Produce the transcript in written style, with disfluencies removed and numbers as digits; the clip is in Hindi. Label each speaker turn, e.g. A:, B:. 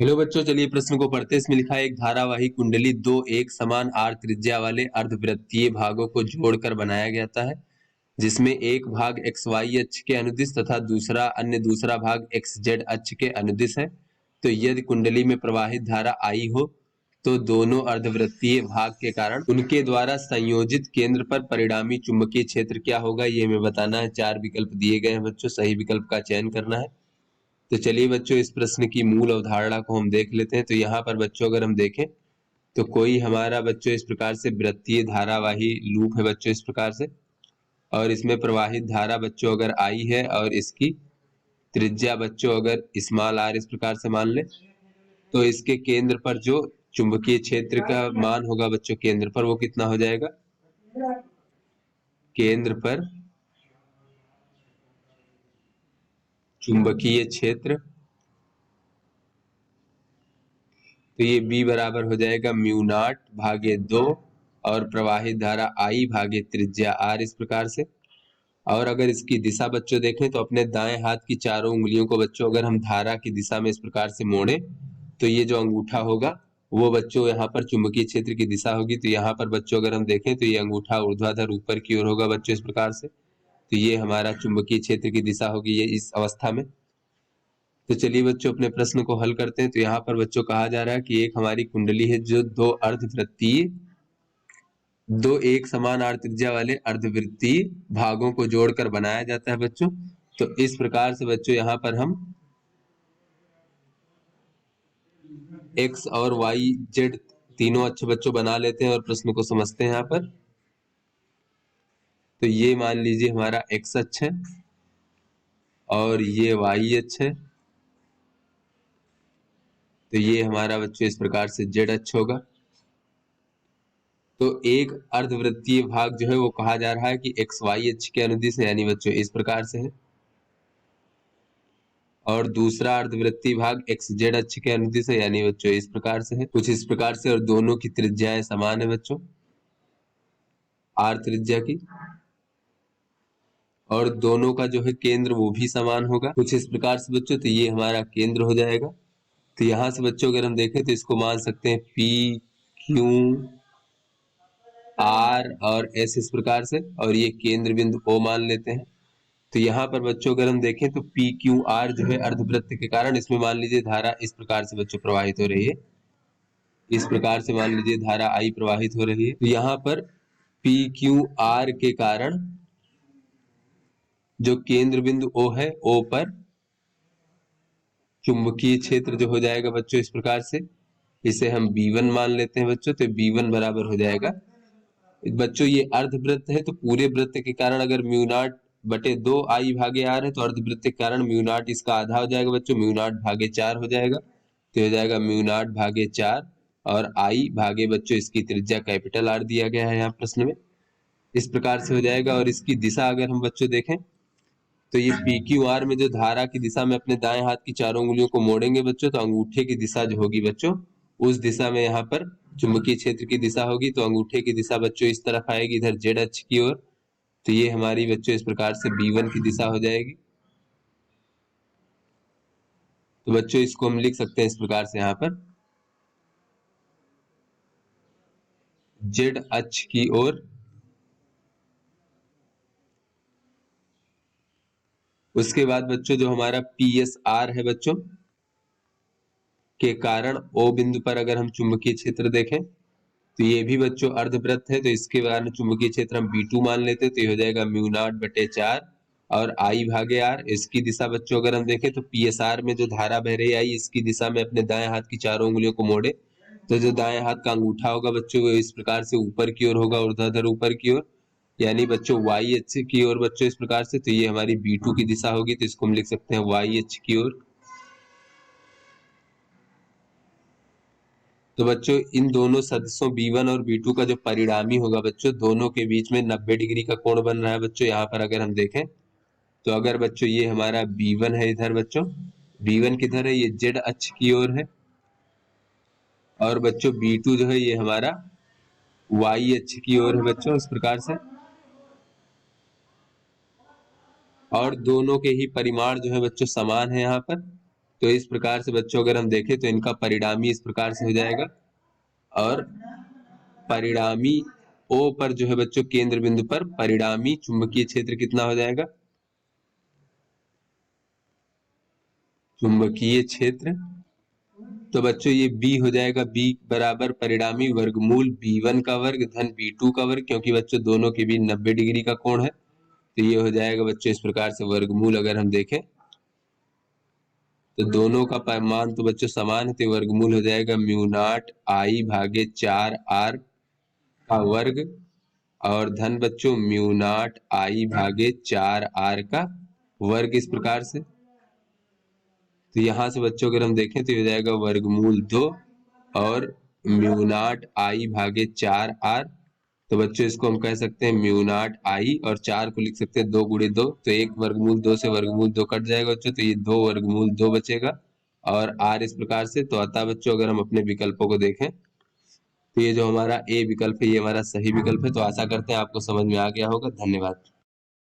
A: हेलो बच्चों, चलिए प्रश्न को पढ़ते हैं। इसमें लिखा है एक धारावाही कुंडली दो एक समान आर त्रिज्या वाले अर्धवृत्तीय भागों को जोड़कर बनाया जाता है, जिसमें एक भाग एक्स वाई अक्ष के अनुदिश तथा दूसरा भाग एक्स जेड अक्ष के अनुदिश है। तो यदि कुंडली में प्रवाहित धारा आई हो तो दोनों अर्धवृत्तीय भाग के कारण उनके द्वारा संयोजित केंद्र पर परिणामी चुंबकीय क्षेत्र क्या होगा, ये हमें बताना है। 4 विकल्प दिए गए हैं बच्चों, सही विकल्प का चयन करना है। तो चलिए बच्चों, इस प्रश्न की मूल अवधारणा को हम देख लेते हैं। तो यहाँ पर बच्चों अगर हम देखें तो कोई हमारा बच्चों इस प्रकार से वृत्तीय धारावाही लूप है बच्चों इस प्रकार से, और इसमें प्रवाहित धारा बच्चों अगर आई है और इसकी त्रिज्या बच्चों अगर स्मॉल आर इस प्रकार से मान ले, तो इसके केंद्र पर जो चुंबकीय क्षेत्र का मान होगा बच्चों केंद्र पर, वो कितना हो जाएगा, केंद्र पर चुंबकीय क्षेत्र, तो ये B बराबर हो जाएगा म्यू नॉट भागे 2 और प्रवाहित धारा I भागे त्रिज्या R इस प्रकार से। और अगर इसकी दिशा बच्चों देखें तो अपने दाएं हाथ की चारों उंगलियों को बच्चों अगर हम धारा की दिशा में इस प्रकार से मोड़े, तो ये जो अंगूठा होगा वो बच्चों यहाँ पर चुंबकीय क्षेत्र की दिशा होगी। तो यहाँ पर बच्चों अगर हम देखें तो ये अंगूठा ऊर्ध्वाधर ऊपर की ओर होगा बच्चों इस प्रकार से। तो ये हमारा चुंबकीय क्षेत्र की दिशा होगी ये इस अवस्था में। तो चलिए बच्चों अपने प्रश्न को हल करते हैं। तो यहाँ पर बच्चों कहा जा रहा है कि एक हमारी कुंडली है जो दो एक समान आर त्रिज्या वाले अर्धवृत्तीय भागों को जोड़कर बनाया जाता है बच्चों। तो इस प्रकार से बच्चों यहाँ पर हम एक्स और वाई जेड तीनों अक्ष बच्चों बना लेते हैं और प्रश्न को समझते हैं यहाँ पर। तो ये मान लीजिए हमारा एक्स अक्ष है और ये वाई अक्ष है, तो ये हमारा बच्चों इस प्रकार से जेड अक्ष होगा। तो एक अर्धवृत्तीय भाग जो है वो कहा जा रहा है कि एक्स वाई अक्ष के अनुदिश है, यानी बच्चों इस प्रकार से है, और दूसरा अर्धवृत्तीय भाग एक्स जेड अक्ष के अनुदिश है, यानी बच्चों इस प्रकार से है, कुछ इस प्रकार से। और दोनों की त्रिज्याएं समान है बच्चों, आर त्रिज्या की, और दोनों का जो है केंद्र वो भी समान होगा कुछ इस प्रकार से बच्चों। तो ये हमारा केंद्र हो जाएगा। तो यहाँ से बच्चों अगर हम देखें तो इसको मान सकते हैं पी क्यू आर और एस इस प्रकार से, और ये केंद्र बिंदु ओ मान लेते हैं। तो यहाँ पर बच्चों अगर हम देखें तो पी क्यू आर जो है अर्धवृत्त के कारण इसमें मान लीजिए धारा इस प्रकार से बच्चों प्रवाहित हो रही है, इस प्रकार से मान लीजिए धारा आई प्रवाहित हो रही है। तो यहाँ पर पी क्यू आर के कारण जो केंद्र बिंदु ओ है, ओ पर चुंबकीय क्षेत्र जो हो जाएगा बच्चों इस प्रकार से, इसे हम B1 मान लेते हैं बच्चों। तो B1 बराबर हो जाएगा बच्चों, ये अर्धवृत्त है तो पूरे वृत्त के कारण अगर म्यू नॉट बटे 2 आई भागे आर है, तो अर्धवृत्त के कारण म्यू नॉट इसका आधा हो जाएगा बच्चों, म्यू नॉट भागे 4 हो जाएगा। तो हो जाएगा म्यू नॉट भागे 4 और आई भागे बच्चों इसकी त्रिज्या कैपिटल आर दिया गया है यहाँ प्रश्न में, इस प्रकार से हो जाएगा। और इसकी दिशा अगर हम बच्चों देखें तो ये पी क्यू आर में जो धारा की दिशा में अपने दाएं हाथ की चारों उंगलियों को मोड़ेंगे बच्चों, तो अंगूठे की दिशा जो होगी बच्चों उस दिशा में यहाँ पर चुंबकीय क्षेत्र की दिशा होगी। तो अंगूठे की दिशा बच्चों इस तरफ आएगी, इधर जेड अक्ष की ओर। तो ये हमारी बच्चों इस प्रकार से B1 की दिशा हो जाएगी। तो बच्चों इसको हम लिख सकते हैं इस प्रकार से यहाँ पर जेड अक्ष की ओर, उसके बाद बच्चों जो हमारा PSR है बच्चों के कारण O बिंदु पर अगर हम चुंबकीय क्षेत्र देखें तो ये भी बच्चों अर्धवृत्त है, तो इसके कारण चुंबकीय क्षेत्र हम B2 मान लेते हैं। तो ये हो जाएगा म्यू नॉट बटे 4 और आई भागे आर। इसकी दिशा बच्चों अगर हम देखें तो PSR में जो धारा बह रही आई इसकी दिशा में अपने दाएं हाथ की चारों उंगलियों को मोड़े, तो जो दाएं हाथ का अंगूठा होगा बच्चों वो इस प्रकार से ऊपर की ओर होगा, ऊर्ध्वाधर ऊपर की ओर, यानी बच्चों वाई अक्ष की ओर बच्चों इस प्रकार से। तो ये हमारी B2 की दिशा होगी, तो इसको हम लिख सकते हैं वाई अक्ष की ओर। तो बच्चों इन दोनों सदिशों B1 और B2 का जो परिणामी होगा बच्चों, दोनों के बीच में 90 डिग्री का कोण बन रहा है बच्चों। यहाँ पर अगर हम देखें तो अगर बच्चों ये हमारा B1 है इधर बच्चों, B1 किधर है, ये Z अक्ष की ओर है, और बच्चों B2 जो है ये हमारा Y अक्ष की ओर है बच्चों इस प्रकार से। और दोनों के ही परिमाण जो है बच्चों समान है यहाँ पर, तो इस प्रकार से बच्चों अगर हम देखें तो इनका परिणामी इस प्रकार से हो जाएगा, और परिणामी O पर जो है बच्चों केंद्र बिंदु पर परिणामी चुंबकीय क्षेत्र कितना हो जाएगा, चुंबकीय क्षेत्र, तो बच्चों ये B हो जाएगा, B बराबर परिणामी वर्गमूल B1 का वर्ग धन B2 का वर्ग, क्योंकि बच्चों दोनों के बीच 90 डिग्री का कोण है, तो ये हो जाएगा बच्चों इस प्रकार से वर्गमूल अगर हम देखें तो दोनों का मान तो बच्चों समान है, तो वर्गमूल हो जाएगा म्यू नॉट I भागे 4R का वर्ग और धन बच्चों म्यू नॉट I भागे 4R का वर्ग इस प्रकार से। तो यहाँ से बच्चों अगर हम देखें तो हो जाएगा वर्गमूल 2 और म्यू नॉट I भागे 4R, तो बच्चों इसको हम कह सकते हैं म्यू नॉट I और 4 को लिख सकते हैं 2 गुणे 2, तो एक वर्गमूल 2 से वर्गमूल 2 कट जाएगा बच्चों, तो ये 2 वर्गमूल 2 बचेगा और R इस प्रकार से। तो अतः बच्चों अगर हम अपने विकल्पों को देखें तो ये जो हमारा A विकल्प है ये हमारा सही विकल्प है। तो आशा करते हैं आपको समझ में आ गया होगा। धन्यवाद।